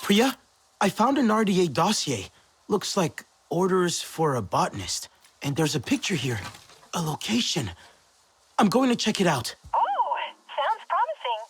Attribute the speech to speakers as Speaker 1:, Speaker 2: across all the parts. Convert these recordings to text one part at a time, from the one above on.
Speaker 1: Priya, I found an RDA dossier. Looks like orders for a botanist. And there's a picture here. A location. I'm going to check it out.
Speaker 2: Oh, sounds promising.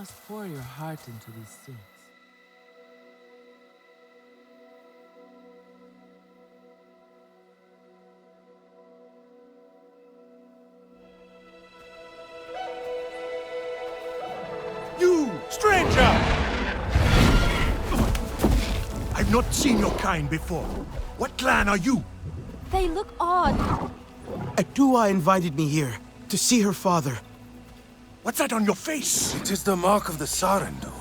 Speaker 3: must pour your heart into these things.
Speaker 4: You, stranger! I've not seen your kind before. What clan are you?
Speaker 5: They look odd.
Speaker 1: Adua invited me here to see her father.
Speaker 4: What's that on your face?
Speaker 6: It is the mark of the Sarentu.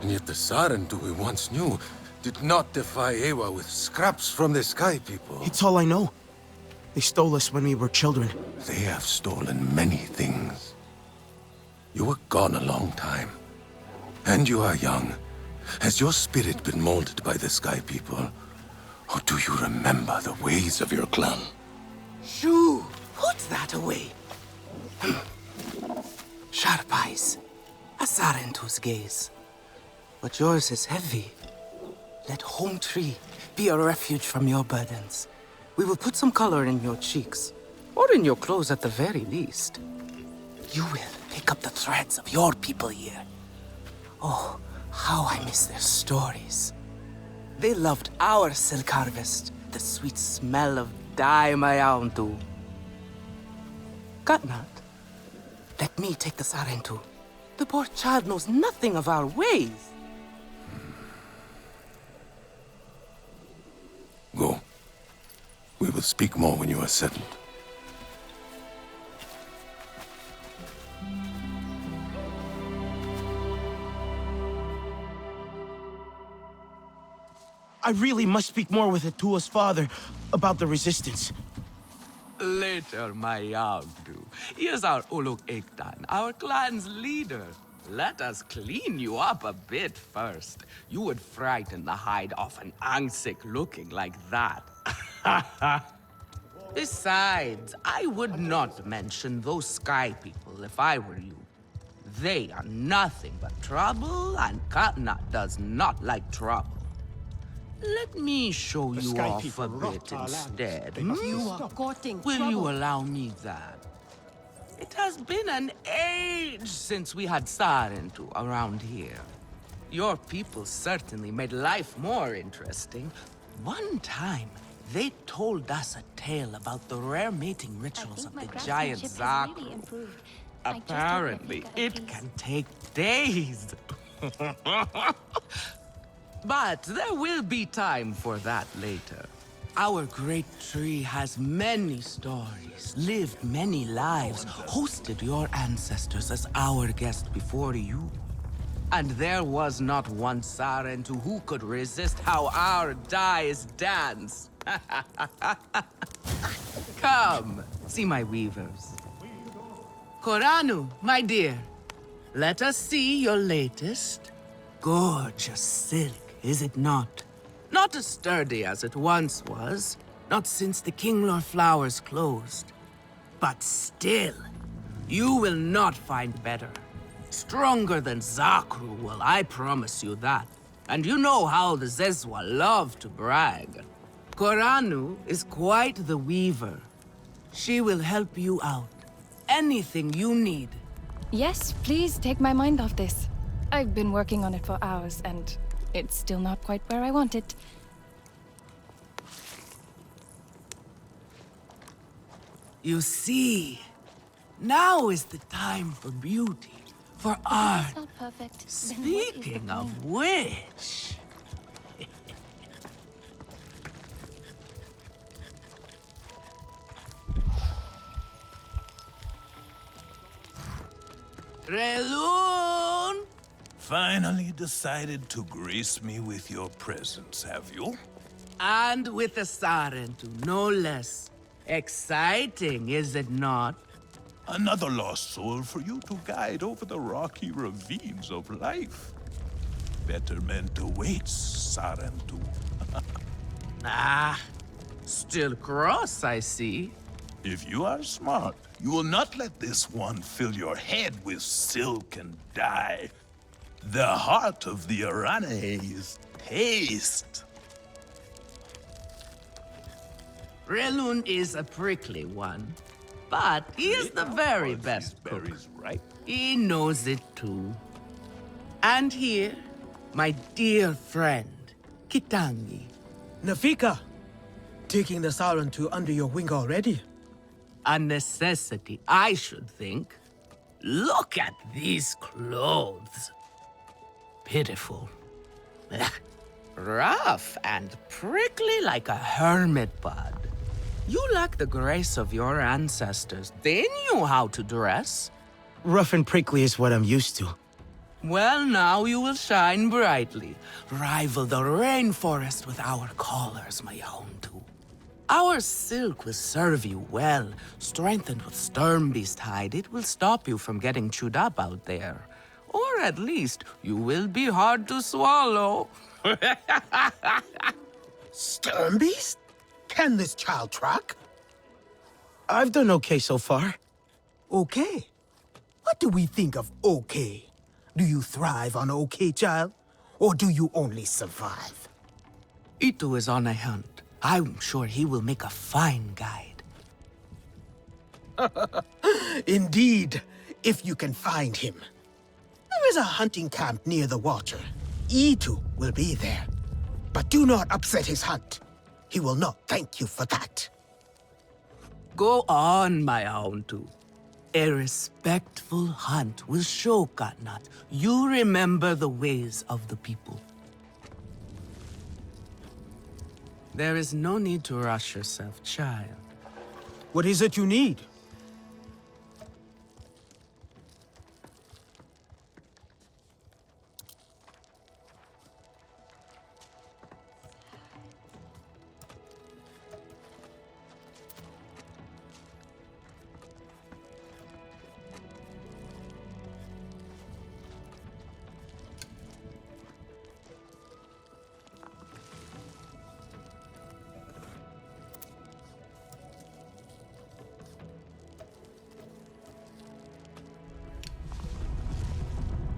Speaker 6: And yet the Sarentu we once knew did not defy Ewa with scraps from the Sky People.
Speaker 1: It's all I know. They stole us when we were children.
Speaker 6: They have stolen many things. You were gone a long time. And you are young. Has your spirit been molded by the Sky People? Or do you remember the ways of your clan?
Speaker 3: Shoo! Put that away! Sharp eyes. A Sarentu's gaze. But yours is heavy. Let Home Tree be a refuge from your burdens. We will put some color in your cheeks. Or in your clothes at the very least. You will pick up the threads of your people here. Oh, how I miss their stories. They loved our silk harvest, the sweet smell of dye mayauntu. Katnat, let me take the Sarentu. The poor child knows nothing of our ways.
Speaker 6: Go. We will speak more when you are settled.
Speaker 1: I really must speak more with Atua's father about the resistance.
Speaker 3: Later, my Yagdu. Here's our Uluk Ektan, our clan's leader. Let us clean you up a bit first. You would frighten the hide off an Angsik looking like that. Besides, I would not mention those Sky People if I were you. They are nothing but trouble, and Katnat does not like trouble. Let me show you
Speaker 4: Sky
Speaker 3: off
Speaker 4: People
Speaker 3: a
Speaker 4: robbed
Speaker 3: bit
Speaker 4: our land.
Speaker 3: instead.
Speaker 4: They must
Speaker 5: You
Speaker 4: stop.
Speaker 5: are courting
Speaker 3: Will you
Speaker 5: trouble.
Speaker 3: allow me that? It has been an age since we had Sarentu around here. Your people certainly made life more interesting. One time, they told us a tale about the rare mating rituals of the giant Zakru. Apparently, it can take days. But there will be time for that later. Our great tree has many stories, lived many lives, hosted your ancestors as our guest before you. And there was not one Sarentu who could resist how our dyes dance. Come, see my weavers. Koranu, my dear, let us see your latest. Gorgeous silk, is it not? Not as sturdy as it once was, not since the Kinglor flowers closed. But still, you will not find better. Stronger than Zakru will, I promise you that. And you know how the Zezwa love to brag. Koranu is quite the weaver. She will help you out. Anything you need.
Speaker 5: Yes, please take my mind off this. I've been working on it for hours, and it's still not quite where I want it.
Speaker 3: You see, now is the time for beauty, for art.
Speaker 5: It's not perfect.
Speaker 3: Speaking of which... Relun!
Speaker 7: Finally decided to grace me with your presence, have you?
Speaker 3: And with a Sarentu, no less. Exciting, is it not?
Speaker 7: Another lost soul for you to guide over the rocky ravines of life. Betterment awaits, Sarentu.
Speaker 3: Ah, still cross, I see.
Speaker 7: If you are smart, you will not let this one fill your head with silk and dye. The heart of the Aran is taste.
Speaker 3: Relun is a prickly one, but he is the very best cook.
Speaker 7: Berries ripe.
Speaker 3: He knows it too. And here, my dear friend, Kitangi.
Speaker 8: Nafika, taking the Sarantu under your wing already?
Speaker 3: A necessity, I should think. Look at these clothes. Pitiful. Rough and prickly like a hermit bud. You lack the grace of your ancestors. They knew how to dress.
Speaker 1: Rough and prickly is what I'm used to.
Speaker 3: Well, now you will shine brightly. Rival the rainforest with our collars, my Houndu. Our silk will serve you well. Strengthened with Sternbeast hide, it will stop you from getting chewed up out there. Or at least, you will be hard to swallow.
Speaker 8: Sternbeast? Can this child track?
Speaker 1: I've done okay so far.
Speaker 8: Okay. What do we think of okay? Do you thrive on okay, child? Or do you only survive?
Speaker 3: Itu is on a hunt. I'm sure he will make a fine guide.
Speaker 8: Indeed, if you can find him. There is a hunting camp near the water. Itu will be there. But do not upset his hunt. He will not thank you for that.
Speaker 3: Go on, my Houndu. A respectful hunt will show Katnat you remember the ways of the people. There is no need to rush yourself, child.
Speaker 8: What is it you need?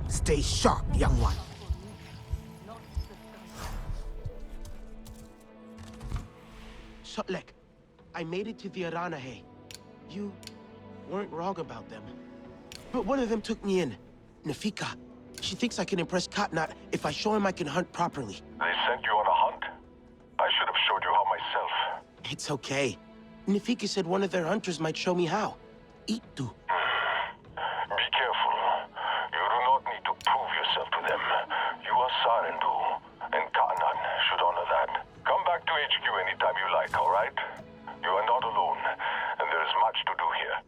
Speaker 8: Stay sharp, young one.
Speaker 1: Sotlek, I made it to the Aranahe. You weren't wrong about them. But one of them took me in. Nafika. She thinks I can impress Katnat if I show him I can hunt properly.
Speaker 9: They sent you on a hunt? I should have showed you how myself.
Speaker 1: It's okay. Nafika said one of their hunters might show me how. Itu.
Speaker 9: Be careful. You do not need to prove yourself to them. You are Sarendu, and Kanan should honor that. Come back to HQ anytime you like, all right? You are not alone, and there is much to do here.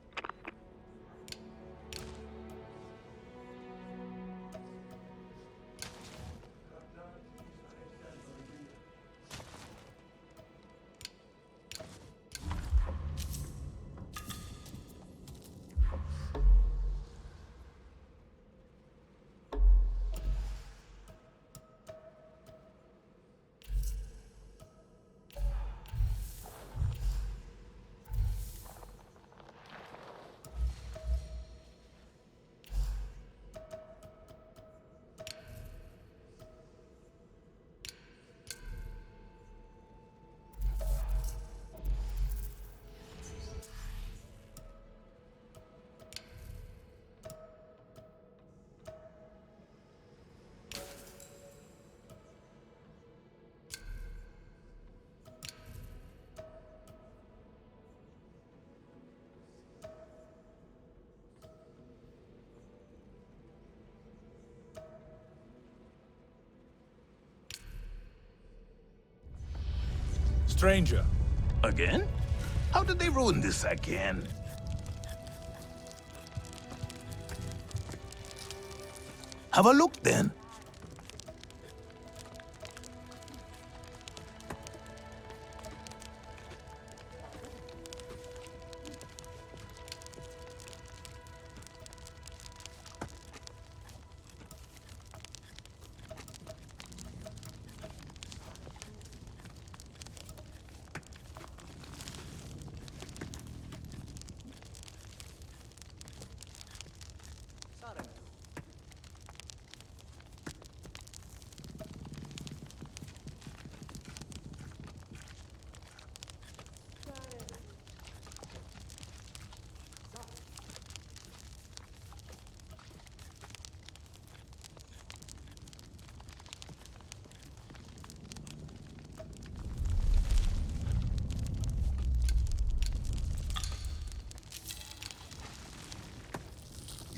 Speaker 7: Stranger. Again? How did they ruin this again? Have a look then.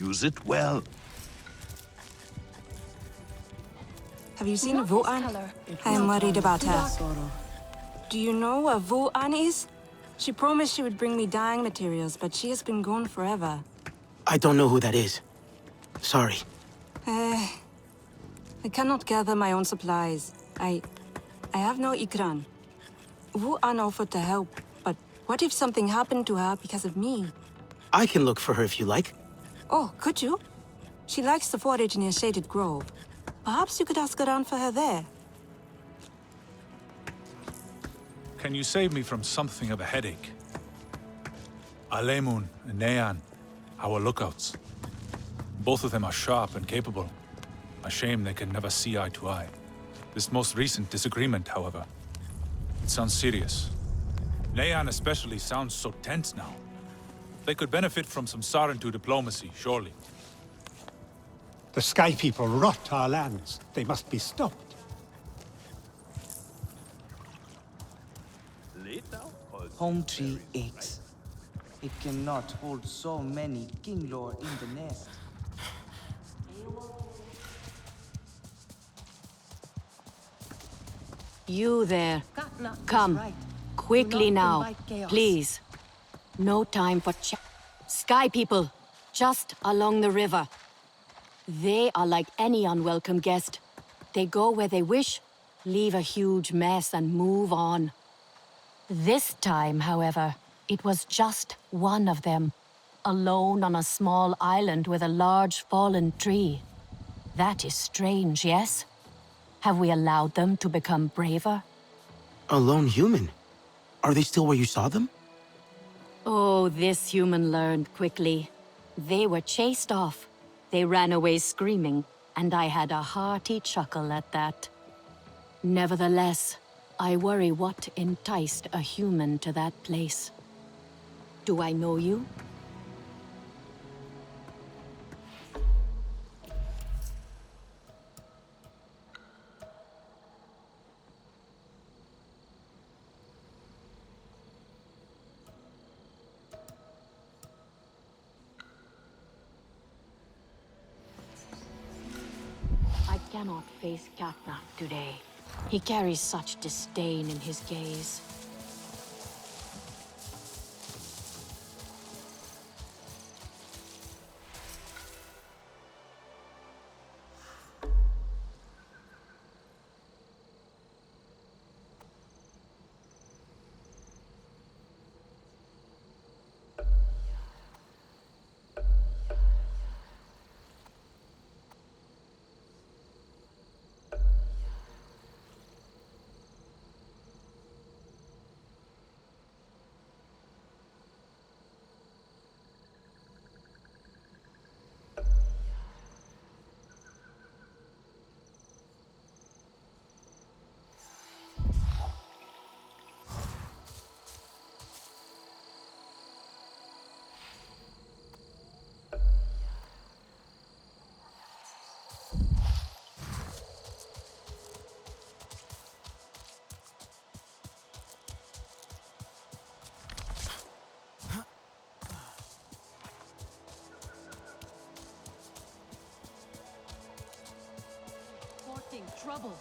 Speaker 7: Use it well.
Speaker 10: Have you seen Vu'an? I am worried about her. Do you know where Vu'an is? She promised she would bring me dyeing materials, but she has been gone forever.
Speaker 1: I don't know who that is. Sorry.
Speaker 10: I cannot gather my own supplies. I have no ikran. Vu'an offered to help, but what if something happened to her because of me?
Speaker 1: I can look for her if you like.
Speaker 10: Oh, could you? She likes to forage near Shaded Grove. Perhaps you could ask around for her there.
Speaker 11: Can you save me from something of a headache? Alemun and Nean, our lookouts. Both of them are sharp and capable. A shame they can never see eye to eye. This most recent disagreement, however, it sounds serious. Nean especially sounds so tense now. They could benefit from some Sarentu diplomacy, surely.
Speaker 12: The Sky People rot our lands. They must be stopped.
Speaker 13: Home tree aches. It cannot hold so many king lore in the nest.
Speaker 14: You there. Come. Quickly now. Please. No time for chat. Sky people. Just along the river. They are like any unwelcome guest. They go where they wish, leave a huge mess, and move on. This time, however, it was just one of them, alone on a small island with a large fallen tree. That is strange, yes? Have we allowed them to become braver?
Speaker 1: A lone human? Are they still where you saw them?
Speaker 14: Oh, this human learned quickly. They were chased off. They ran away screaming, and I had a hearty chuckle at that. Nevertheless, I worry what enticed a human to that place. Do I know you? I cannot face Katna today. He carries such disdain in his gaze. Trouble.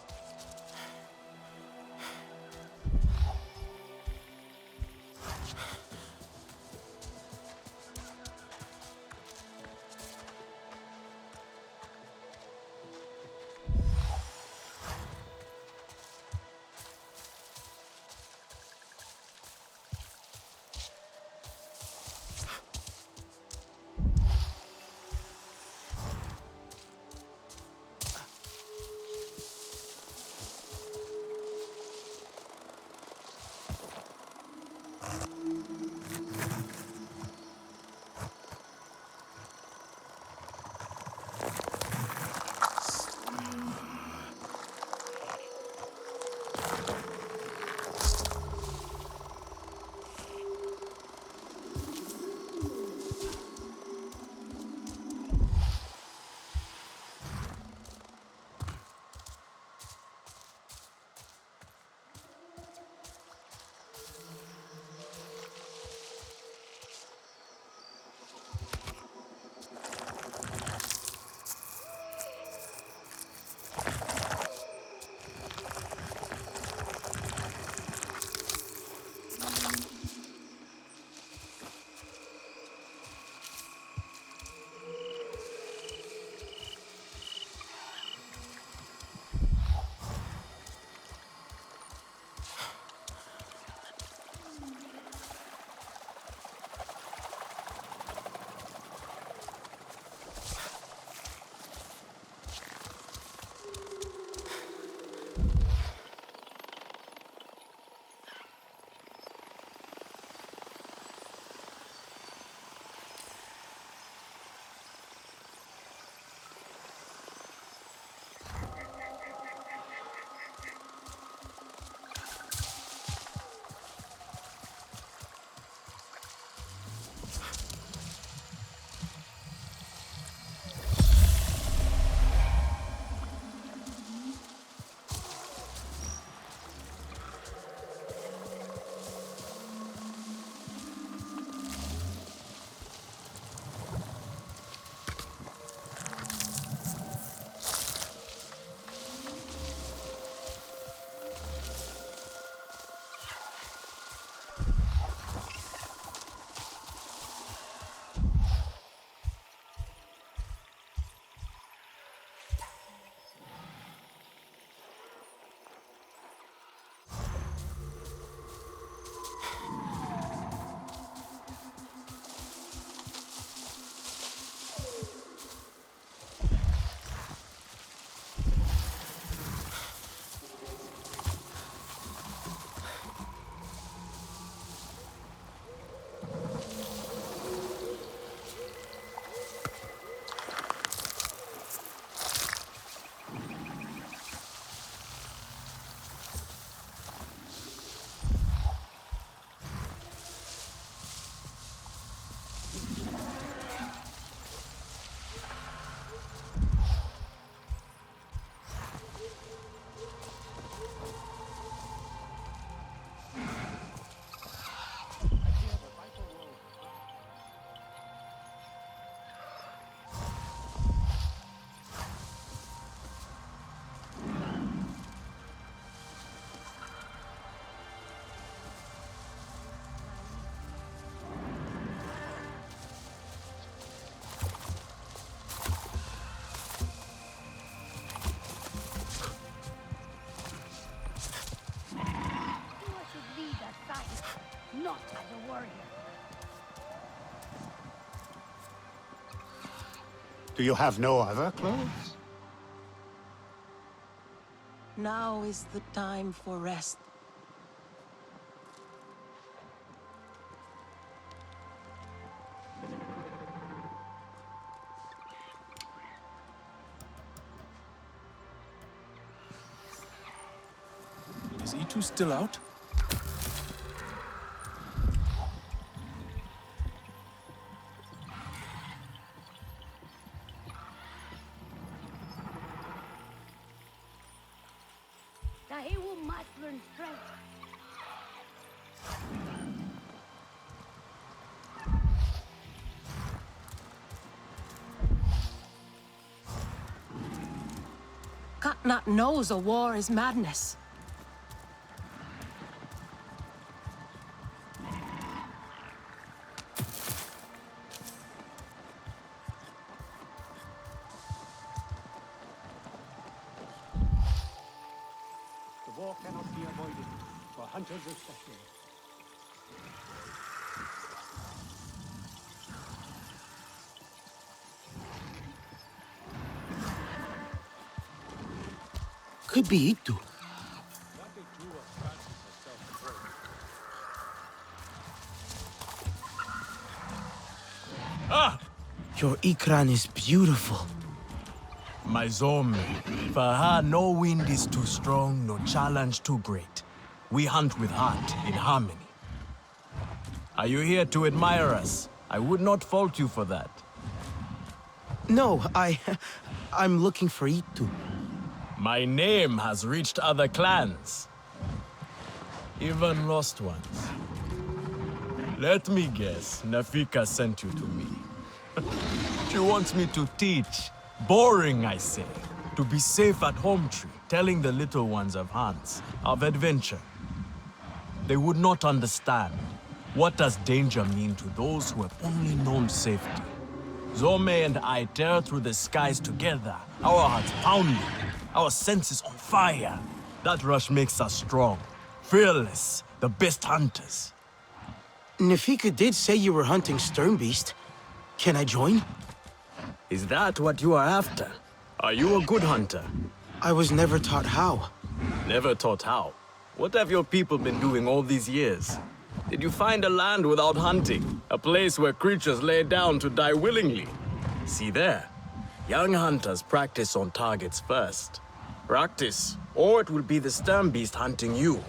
Speaker 12: Do you have no other clothes?
Speaker 15: Now is the time for rest.
Speaker 11: Is E2 still out?
Speaker 15: Katnat knows a war is madness.
Speaker 12: The war cannot be avoided, for hunters especially.
Speaker 1: Could be Itu.
Speaker 16: Ah!
Speaker 1: Your Ikran is beautiful.
Speaker 16: My Zome, for her no wind is too strong, no challenge too great. We hunt with heart, in harmony. Are you here to admire us? I would not fault you for that.
Speaker 1: No, I'm looking for Itu.
Speaker 16: My name has reached other clans. Even lost ones. Let me guess, Nafika sent you to me. She wants me to teach. Boring, I say. To be safe at home tree, telling the little ones of Hans, of adventure. They would not understand. What does danger mean to those who have only known safety? Zome and I tear through the skies together, our hearts pounding, our senses on fire. That rush makes us strong, fearless, the best hunters.
Speaker 1: Nafika did say you were hunting Sternbeast. Can I join?
Speaker 16: Is that what you are after? Are you a good hunter?
Speaker 1: I was never taught how.
Speaker 16: Never taught how? What have your people been doing all these years? Did you find a land without hunting? A place where creatures lay down to die willingly? See there. Young hunters practice on targets first. Practice, or it will be the Sternbeast hunting you.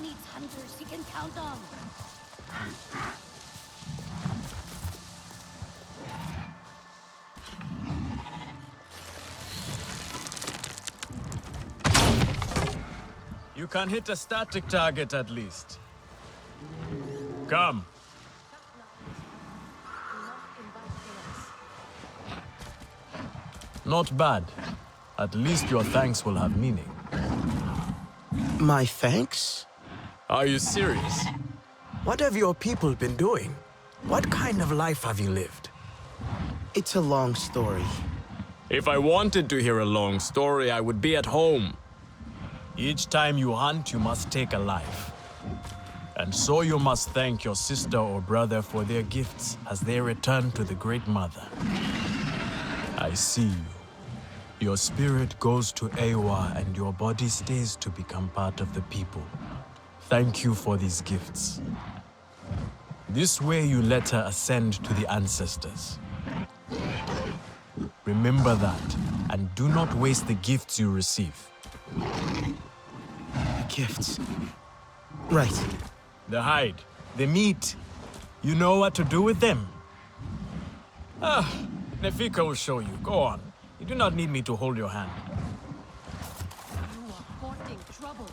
Speaker 14: Needs hunters he can count on.
Speaker 16: You can hit a static target at least. Come. Not bad. At least your thanks will have meaning.
Speaker 1: My thanks?
Speaker 16: Are you serious? What have your people been doing? What kind of life have you lived?
Speaker 1: It's a long story.
Speaker 16: If I wanted to hear a long story, I would be at home. Each time you hunt, you must take a life. And so you must thank your sister or brother for their gifts as they return to the Great Mother. I see you. Your spirit goes to Ewa and your body stays to become part of the people. Thank you for these gifts. This way you let her ascend to the ancestors. Remember that, and do not waste the gifts you receive.
Speaker 1: Gifts. Right.
Speaker 16: The hide, the meat. You know what to do with them? Ah, Nefika will show you. Go on. You do not need me to hold your hand.
Speaker 15: You are courting trouble.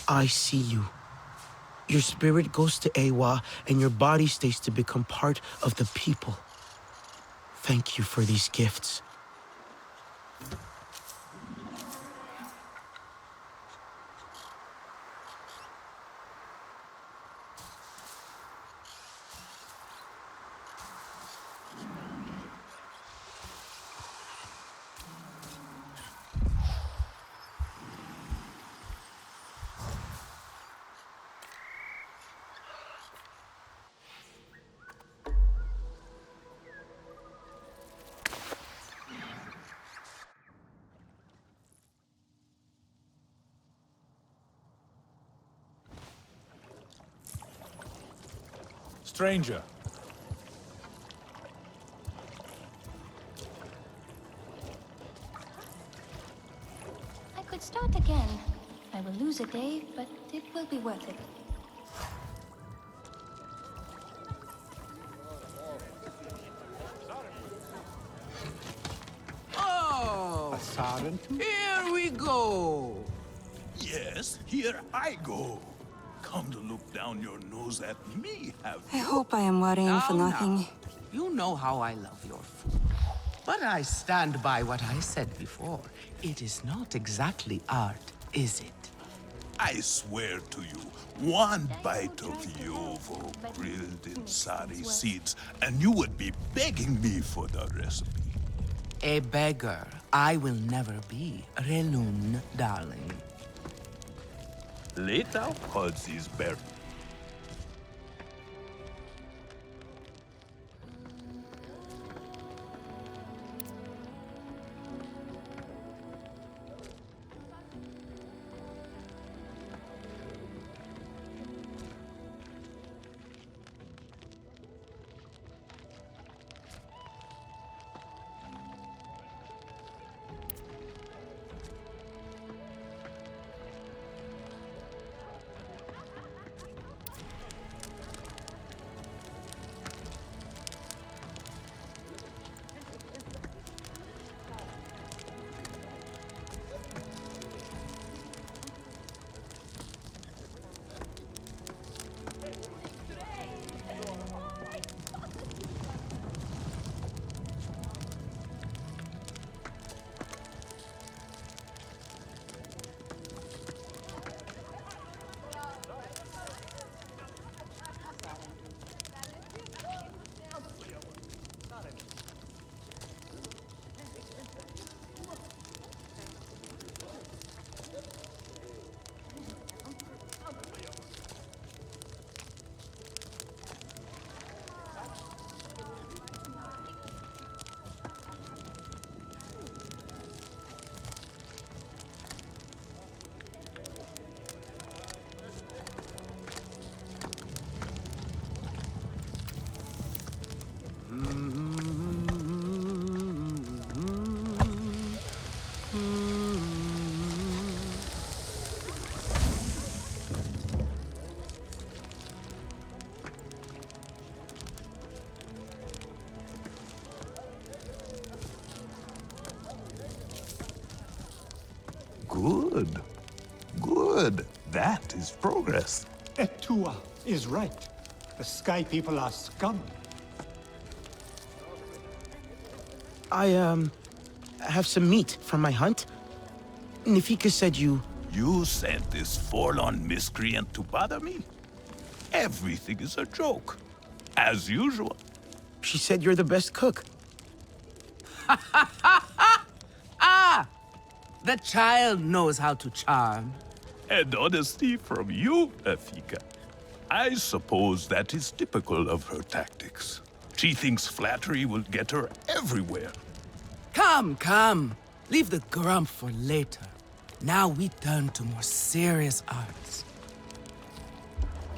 Speaker 1: I see you. Your spirit goes to Ewa, and your body stays to become part of the people. Thank you for these gifts.
Speaker 11: Stranger.
Speaker 17: I could start again. I will lose a day, but it will be worth it.
Speaker 3: Oh! Here we go!
Speaker 7: Yes, here I go. Come to look down your nose at me, have
Speaker 10: I
Speaker 7: you?
Speaker 10: hope I am worrying for
Speaker 3: Now,
Speaker 10: nothing.
Speaker 3: now. You know how I love your food. But I stand by what I said before. It is not exactly art, is it?
Speaker 7: I swear to you, one bite of yovo grilled in sari seeds, and you would be begging me for the recipe.
Speaker 3: A beggar I will never be, Relun, darling.
Speaker 7: Later, calls these berries. Good. Good. That is progress.
Speaker 12: Etua is right. The Sky People are scum.
Speaker 1: I have some meat from my hunt. Nifika said you...
Speaker 7: You sent this forlorn miscreant to bother me? Everything is a joke. As usual.
Speaker 1: She said you're the best cook.
Speaker 3: Ah! The child knows how to charm.
Speaker 7: And honesty from you, Nafika. I suppose that is typical of her tactics. She thinks flattery will get her everywhere.
Speaker 3: Come, come. Leave the grump for later. Now we turn to more serious arts.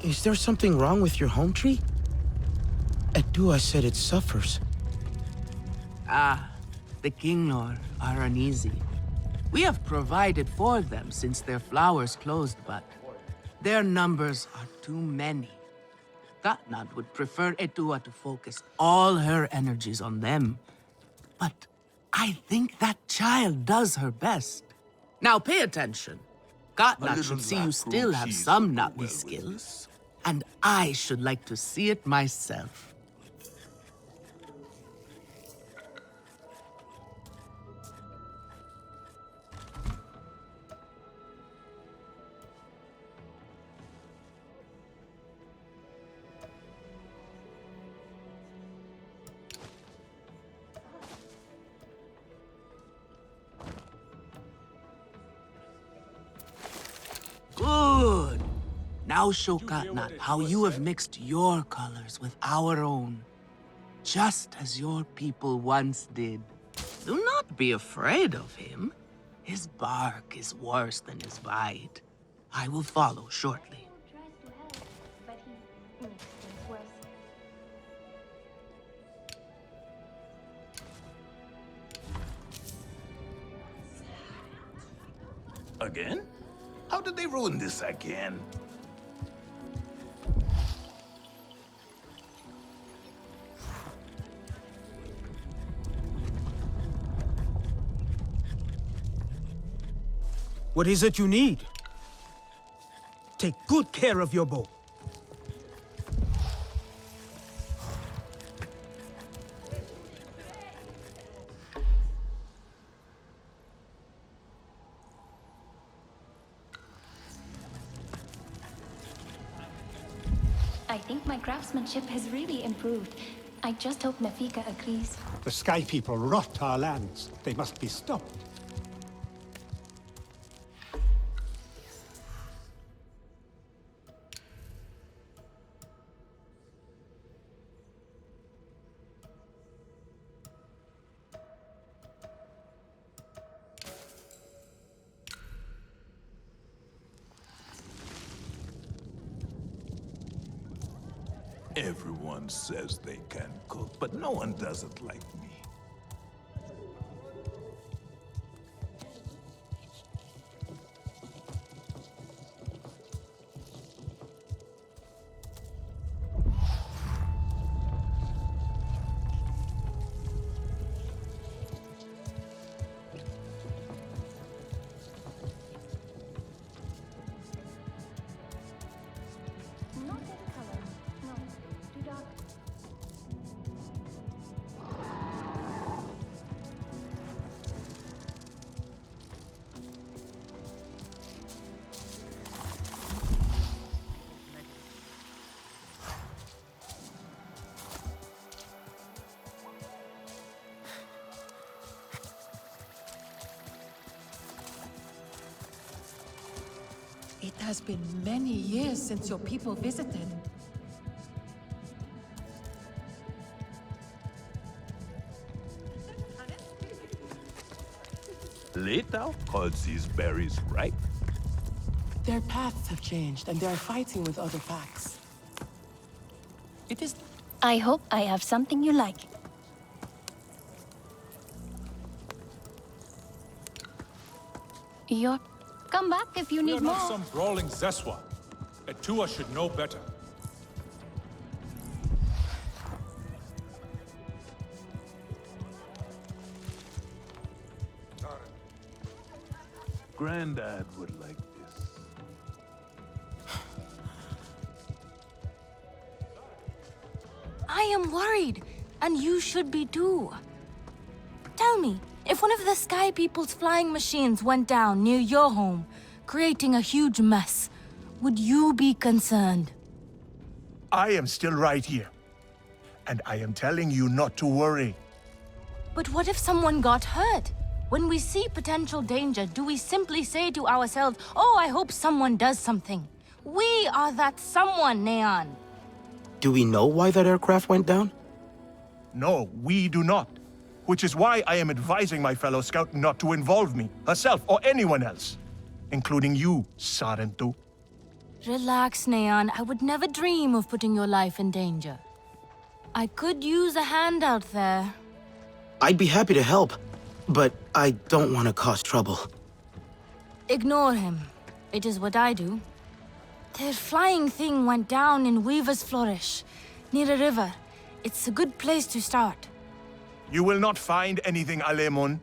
Speaker 1: Is there something wrong with your home tree? Edua said it suffers.
Speaker 3: Ah, the Kinglor are uneasy. We have provided for them since their flowers closed, but their numbers are too many. Katnad would prefer Edua to focus all her energies on them. But I think that child does her best. Now pay attention. Katnad should see you still have some Navi skills. And I should like to see it myself. Good. Now show Katnat how you have mixed your colors with our own. Just as your people once did. Do not be afraid of him. His bark is worse than his bite. I will follow shortly.
Speaker 17: Tries to help, but he makes things worse.
Speaker 7: Again? How did they ruin this again?
Speaker 8: What is it you need? Take good care of your bow.
Speaker 17: I think my craftsmanship has really improved. I just hope Nafika agrees.
Speaker 12: The Sky People rot our lands. They must be stopped.
Speaker 7: Everyone says they can cook, but no one does it like me.
Speaker 17: Not that color. No, too dark.
Speaker 15: It has been many years since your people visited.
Speaker 7: Leto calls these berries ripe.
Speaker 18: Their paths have changed, and they are fighting with other packs. It is...
Speaker 17: I hope I have something you like. You're... Come back if you
Speaker 11: We
Speaker 17: need
Speaker 11: are not
Speaker 17: more.
Speaker 11: some brawling Zeswa. Etua should know better.
Speaker 7: Granddad would like this.
Speaker 19: I am worried, and you should be too. Tell me, if one of the Sky People's flying machines went down near your home, creating a huge mess, would you be concerned?
Speaker 4: I am still right here. And I am telling you not to worry.
Speaker 19: But what if someone got hurt? When we see potential danger, do we simply say to ourselves, oh, I hope someone does something? We are that someone, Neon.
Speaker 1: Do we know why that aircraft went down?
Speaker 4: No, we do not. Which is why I am advising my fellow scout not to involve me, herself, or anyone else. Including you, Sarentu.
Speaker 19: Relax, Neon. I would never dream of putting your life in danger. I could use a hand out there.
Speaker 1: I'd be happy to help, but I don't want to cause trouble.
Speaker 19: Ignore him. It is what I do. Their flying thing went down in Weaver's Flourish, near a river. It's a good place to start.
Speaker 4: You will not find anything, Alemon.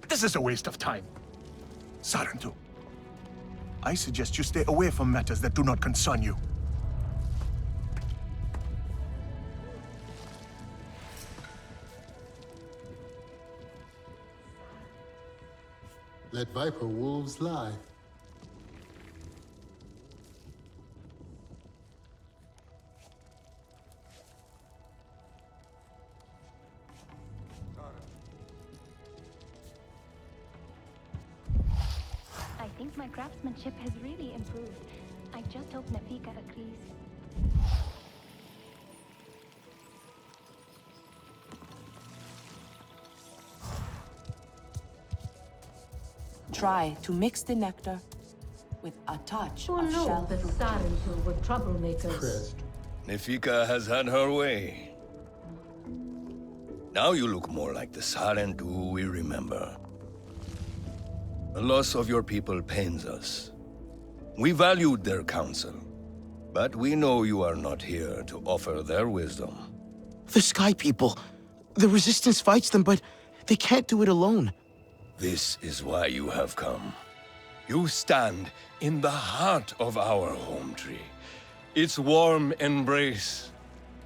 Speaker 4: This is a waste of time. Sarentu, I suggest you stay away from matters that do not concern you.
Speaker 20: Let viper wolves lie.
Speaker 17: I think my craftsmanship has really improved. I just hope Nafika agrees.
Speaker 18: Try to mix the nectar with a touch
Speaker 15: Who
Speaker 18: of
Speaker 15: knew
Speaker 18: shell
Speaker 15: the
Speaker 18: fruit.
Speaker 15: Sarentu were troublemakers?
Speaker 21: Nefika has had her way. Now you look more like the Sarentu we remember. The loss of your people pains us. We valued their counsel, but we know you are not here to offer their wisdom.
Speaker 1: The Sky People. The Resistance fights them, but they can't do it alone.
Speaker 21: This is why you have come. You stand in the heart of our home tree. Its warm embrace.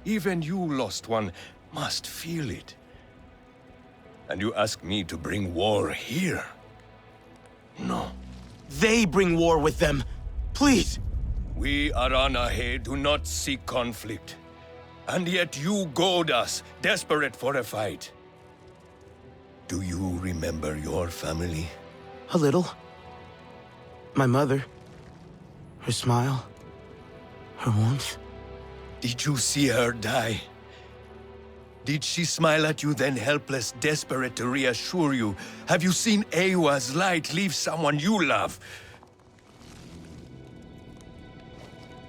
Speaker 21: Even you, lost one, must feel it. And you ask me to bring war here? No.
Speaker 1: They bring war with them. Please.
Speaker 21: We Aranahe do not seek conflict. And yet you goad us, desperate for a fight. Do you remember your family?
Speaker 1: A little. My mother. Her smile. Her warmth.
Speaker 21: Did you see her die? Did she smile at you then, helpless, desperate to reassure you? Have you seen Ewa's light leave someone you love?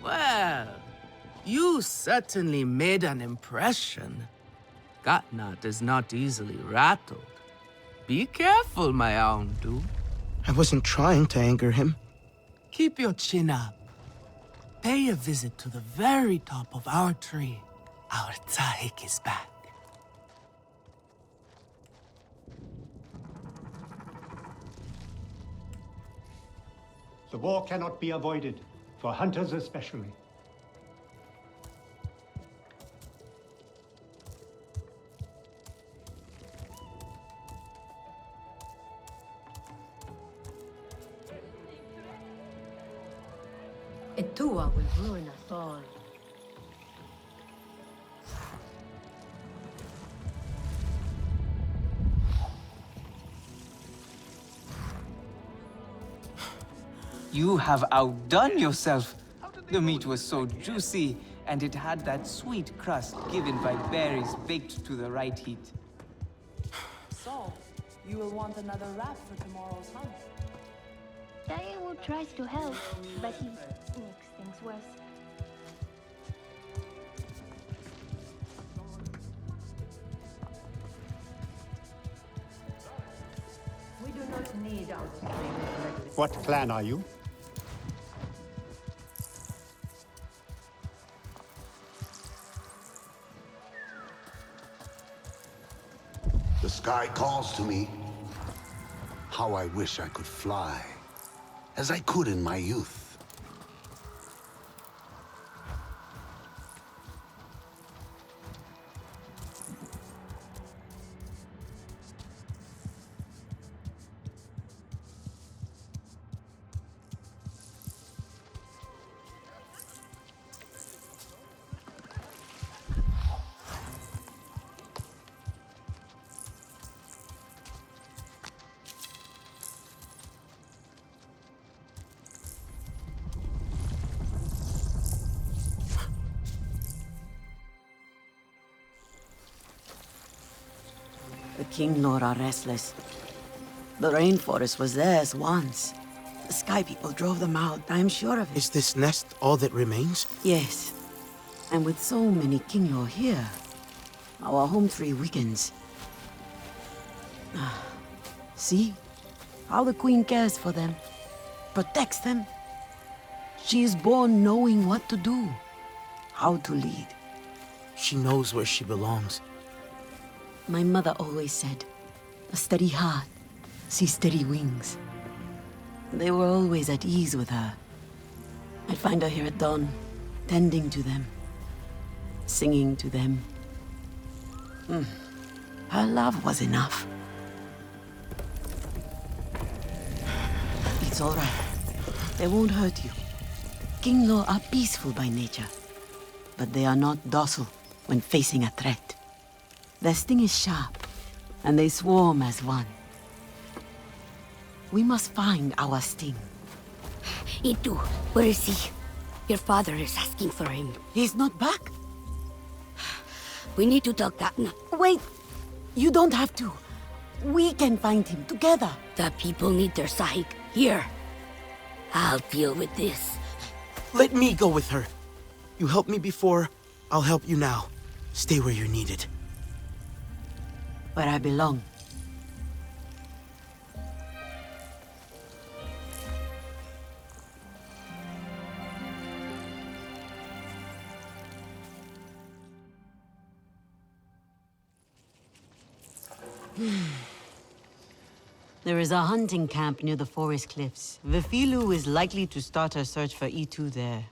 Speaker 3: Well, you certainly made an impression. Katnat is not easily rattled. Be careful, my Aundu.
Speaker 1: I wasn't trying to anger him.
Speaker 3: Keep your chin up. Pay a visit to the very top of our tree. Our Tsahik is back.
Speaker 12: The war cannot be avoided, for hunters especially.
Speaker 20: Etua will ruin us all.
Speaker 13: You have outdone yourself. The meat was so juicy, and it had that sweet crust given by berries baked to the right heat.
Speaker 22: So, you will want another wrap for tomorrow's hunt.
Speaker 17: Daewoo tries to help, but he makes things worse.
Speaker 20: We do not need outsiders.
Speaker 12: What clan are you?
Speaker 23: The sky calls to me. How I wish I could fly, as I could in my youth.
Speaker 24: The King Lord are restless. The rainforest was theirs once. The Sky People drove them out, I'm sure of it.
Speaker 1: Is this nest all that remains?
Speaker 24: Yes. And with so many King Lord here, our home tree weakens. See? How the Queen cares for them. Protects them. She is born knowing what to do. How to lead.
Speaker 1: She knows where she belongs.
Speaker 24: My mother always said, a steady heart sees steady wings. They were always at ease with her. I'd find her here at dawn, tending to them, singing to them. Her love was enough. It's all right. They won't hurt you. King Law are peaceful by nature, but they are not docile when facing a threat. Their sting is sharp, and they swarm as one. We must find our sting.
Speaker 20: Itu, where is he? Your father is asking for him.
Speaker 24: He's not back?
Speaker 20: We need to tell Katna.
Speaker 24: Wait! You don't have to. We can find him together.
Speaker 20: The people need their Sahik here. I'll deal with this.
Speaker 1: Let me go with her. You helped me before, I'll help you now. Stay where you're needed.
Speaker 24: Where I belong. There is a hunting camp near the forest cliffs. Vifilu is likely to start her search for E2 there.